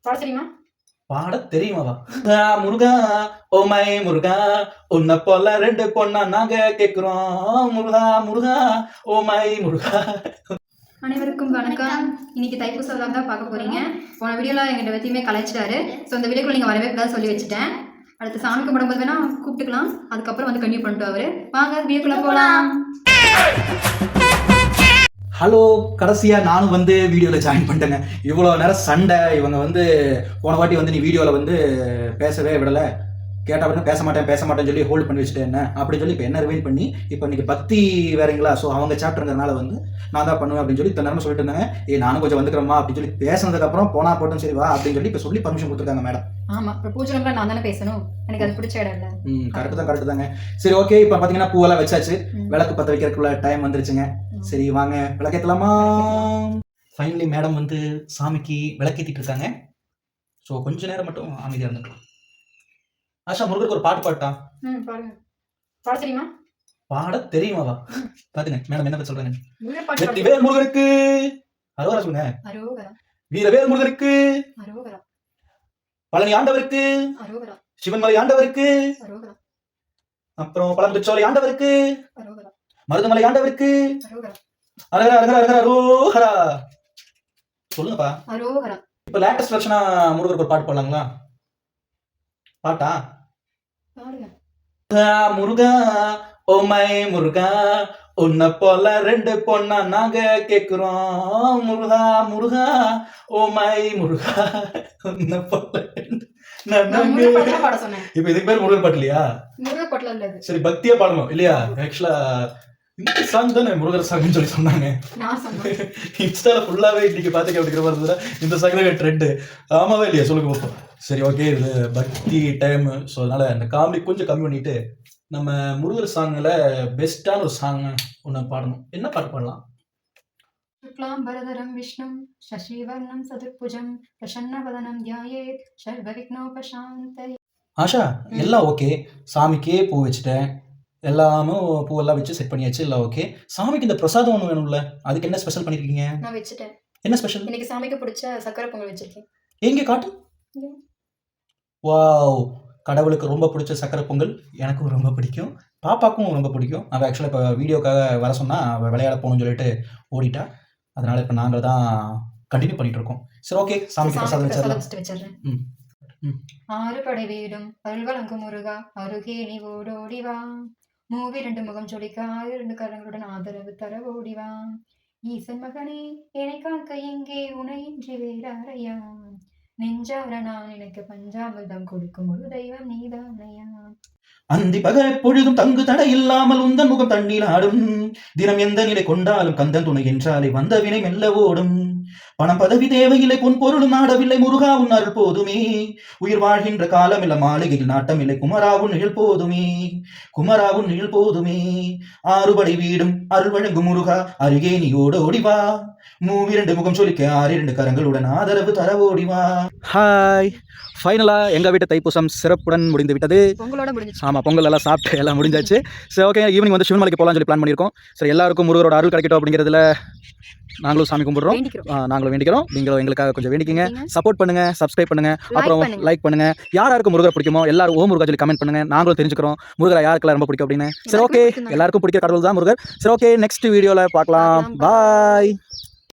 பாட தெரியுமா? பாட தெரியுமாவா? முருகா ஓ மை முருகா, உன்னை போல 2 பொண்ணா நாங்க கேக்குறோம். முருகா முருகா ஓ மை முருகா. அனைவருக்கும் வணக்கம். இன்னைக்கு தைப்பூச விழாக் தான் பார்க்க போறீங்க. போன வீடியோல எங்கிட்ட எல்லாத்தையுமே கலாய்ச்சிட்டாரு. ஸோ இந்த வீடியோக்குள்ள நீங்க வரவே கூடாது சொல்லி வச்சுட்டேன். அடுத்து சாமி கும்பிடும்போது வேணா கூப்பிட்டுக்கலாம். அதுக்கப்புறம் வந்து கண்டினியூ பண்ணிட்டு அவரு. வாங்க வீடியோக்குள்ள போலாம். ஹலோ, கடைசியா நானும் வந்து வீடியோல ஜாயின் பண்ணிட்டேங்க. இவ்வளவு நேரம் சண்டை. இவங்க வந்து போன வாட்டி வந்து நீ வீடியோல வந்து பேசவே விடல, கேட்டா வந்து பேச மாட்டேன்னு சொல்லி ஹோல்ட் பண்ணி வச்சுட்டேன் என்ன அப்படின்னு சொல்லி இப்போ என்ன ரிவைன் பண்ணி இப்போ இன்னைக்கு பக்தி வேறங்களா, ஸோ அவங்க சாப்டருங்கிறனால வந்து நான் தான் பண்ணுவேன் அப்படின்னு சொல்லி இத்தனை நேரம் சொல்லிட்டு இருந்தாங்க. நானும் கொஞ்சம் வந்துக்கிறோமா அப்படின்னு சொல்லி பேசினதுக்கு அப்புறம் போனா போட்டும் சரி வா அப்படின்னு சொல்லி இப்போ சொல்லி பர்மிஷன் கொடுத்துருக்காங்க மேடம். ஆமா, இப்போ பூஜைல நான் தானே பேசணும், எனக்கு அது பிடிச்ச இடம் இல்ல. கரெக்ட் தாங்க. சரி ஓகே, இப்போ பாத்தீங்கன்னா பூவெல்லாம் வச்சாச்சு, விளக்கு பற்ற வைக்கிறதுக்குள்ள டைம் வந்துருச்சுங்க. சரி வாங்க விளக்கேற்றலாமா. ஃபைனலி மேடம் வந்து சாமிக்கு விளக்கேற்றிட்டு இருக்காங்க. ஸோ கொஞ்ச நேரம் மட்டும் அமைதியாக இருந்துக்கலாம். ஆஷா, முருகருக்கு ஒரு பாட்டு பாட்டா? பாருங்க. பாட தெரியுமா? பாட தெரியுமாவா? பாத்துங்க மேடம் என்ன சொல்றாங்க. வெற்றிவேல் முருகருக்கு அரோகரா சொல்லுங்க. அரோகரா. வீரவேல் முருகருக்கு அரோகரா. பழனி ஆண்டவருக்கு அரோகரா. சிவன்மலை ஆண்டவருக்கு அரோகரா. அப்புறம் பழமுதிர்ச்சோலை ஆண்டவருக்கு அரோகரா. மருதமலை ஆண்டவருக்கு அரோகரா. அரகரா அரகரா அரகரா அரோகரா. சொல்லுங்கப்பா. அரோகரா. இப்போ லேட்டஸ்ட் வெர்ஷனா முருகருக்கு ஒரு பாட்டு பாடலாங்களா? பாட்டா? பாடுங்க. முருகா ஓ மை முருகா, உன்னை போல 2 பொண்ணா நாங்க கேக்குறோம். முருகா முருகா ஓ மை முருகா, உன்னை போல இப்ப இதுக்கு பேர் முருகன் பாட்டு இல்லையா? முருகன் பாட்டுல இல்ல. சரி பக்தியா பாடணும் இல்லையா? ஆக்சுவலா இந்த சாங் தானே முருகர் சாங்னு சொல்லி சொன்னாங்க. இன்ஸ்டால ஃபுல்லாவே இன்னைக்கு பாத்துக்க அப்படிங்கிற மாதிரி இருந்தா இந்த சாங் தான் ட்ரெண்ட். ஆமாவே இல்லையா சொல்லுங்க பார்ப்போம். சரி ஓகே, இது பக்தி டைம். ஸோ அதனால இந்த காமெடி கொஞ்சம் கம்மி பண்ணிட்டு நம்ம முருகர் சாங்ல பெஸ்டான ஒரு சாங் ஒன்று பாடணும். என்ன பாட்டு பாடலாம்? शुक्लाम्बरधरं विष्णुं शशिवर्णं सदुर्भुजं प्रसन्नवदनं ध्यायेत् सर्वविघ्नोपशान्तये. ஆஷா, எல்லாம் ஓகே. சாமிக்கே பூ வச்சுட்டேன், எல்லாமே பூவெல்லாம் வச்சு செட் பண்ணியாச்சு, எல்லாம் ஓகே. சாமிக்கு இந்த பிரசாதம் ஒன்று வேணும்ல, அதுக்கு என்ன ஸ்பெஷல் பண்ணிருக்கீங்க? நான் வச்சுட்டேன். என்ன ஸ்பெஷல்? இன்னைக்கு சாமிக்கு பிடிச்ச சக்கரை பொங்கல் வச்சிருக்கேன். எங்க காட்டு. வாவ், கடவுளுக்கு ரொம்ப பிடிச்ச சக்கரை பொங்கல். எனக்கும் ரொம்ப பிடிக்கும், பாப்பாக்கும் ரொம்ப பிடிக்கும். அவள் ஆக்சுவலாக இப்போ வீடியோக்காக வர சொன்னால் அவள் விளையாட போகணும்னு சொல்லிட்டு ஓடிட்டா. அதனால இப்போ நாங்கள் தான் கண்டினியூ பண்ணிட்டு இருக்கோம். சரி ஓகே, சாமிக்கு பிரசாதம் வச்சிடறேன். ஆறு படை வீடும் அருள் வழங்கும் முருகா, அருகே நீ ஓடோடிவா. 2 முகம் சொலிக்க 2 கரங்களுடன் ஆதரவு தர ஓடிவா. ஈசன் மகனே என்னை காக்க எங்கே உனையின்றி வேறாரையா. நெஞ்சார நான் எனக்கு பஞ்சாமிர்தம் கொடுக்கும் ஒரு தெய்வம் நீதானையா. அந்தி பகல் எப்பொழுதும் தங்கு தடை இல்லாமல் உந்தன் முகம் தண்ணீர் ஆடும். தினம் எந்த நிலை கொண்டாலும் கந்தன் துணை என்றாலே வந்த வினை மெல்ல ஓடும். பணம் பதவி தேவையில்லை, பொன் பொருளும் நாடவில்லை, முருகா உன் அருள் போதுமே. உயிர் வாழ்கின்ற காலம் இல்ல மாளிகையில் நாட்டம் இல்லை, குமராவும் நிழல் போதுமே. குமராவும் நிழல் போதுமே. 6 படை வீடும் அருள் வழங்கும் முருகா, அருகே நீ ஓடிவா. 2 முகம் சொல்லிக்க 2 கரங்களுடன் ஆதரவு தர ஓடிவா. ஹாய், ஃபைனலா எங்க வீட்டு தைப்பூசம் சிறப்புடன் முடிந்து விட்டது. பொங்கலோட முடிஞ்சிச்சு. ஆமா, பொங்கல் எல்லாம் சாப்பிட்டு எல்லாம் முடிஞ்சாச்சு. சரி ஓகே, ஈவினிங் வந்து சிவன்மலைக்கு போகலாம்னு சொல்லி பிளான் பண்ணியிருக்கோம். சரி எல்லாருக்கும் முருகரோட அருள் கிடைக்கட்டும் அப்படிங்கிறதுல நாங்களும் சாமி கும்பிடுறோம், நாங்களும் வேண்டிக்கிறோம். நீங்களும் எங்களுக்காக கொஞ்சம் வேண்டிக்கிங்க, சப்போர்ட் பண்ணுங்க, சப்ஸ்கிரைப் பண்ணுங்க, அப்புறம் லைக் பண்ணுங்க. யாருக்கு முருகர் பிடிக்குமோ எல்லாரும் ஓ முருகா சொல்லி கமெண்ட் பண்ணுங்க. நாங்களும் தெரிஞ்சுக்கிறோம் முருகரை யாருக்கெல்லாம் ரொம்ப பிடிக்கும் அப்படின்னு. சரி ஓகே, எல்லாருக்கும் பிடிக்கிற கடவுள் தான் முருகர். சரி ஓகே, நெக்ஸ்ட் வீடியோல பார்க்கலாம். பாய்.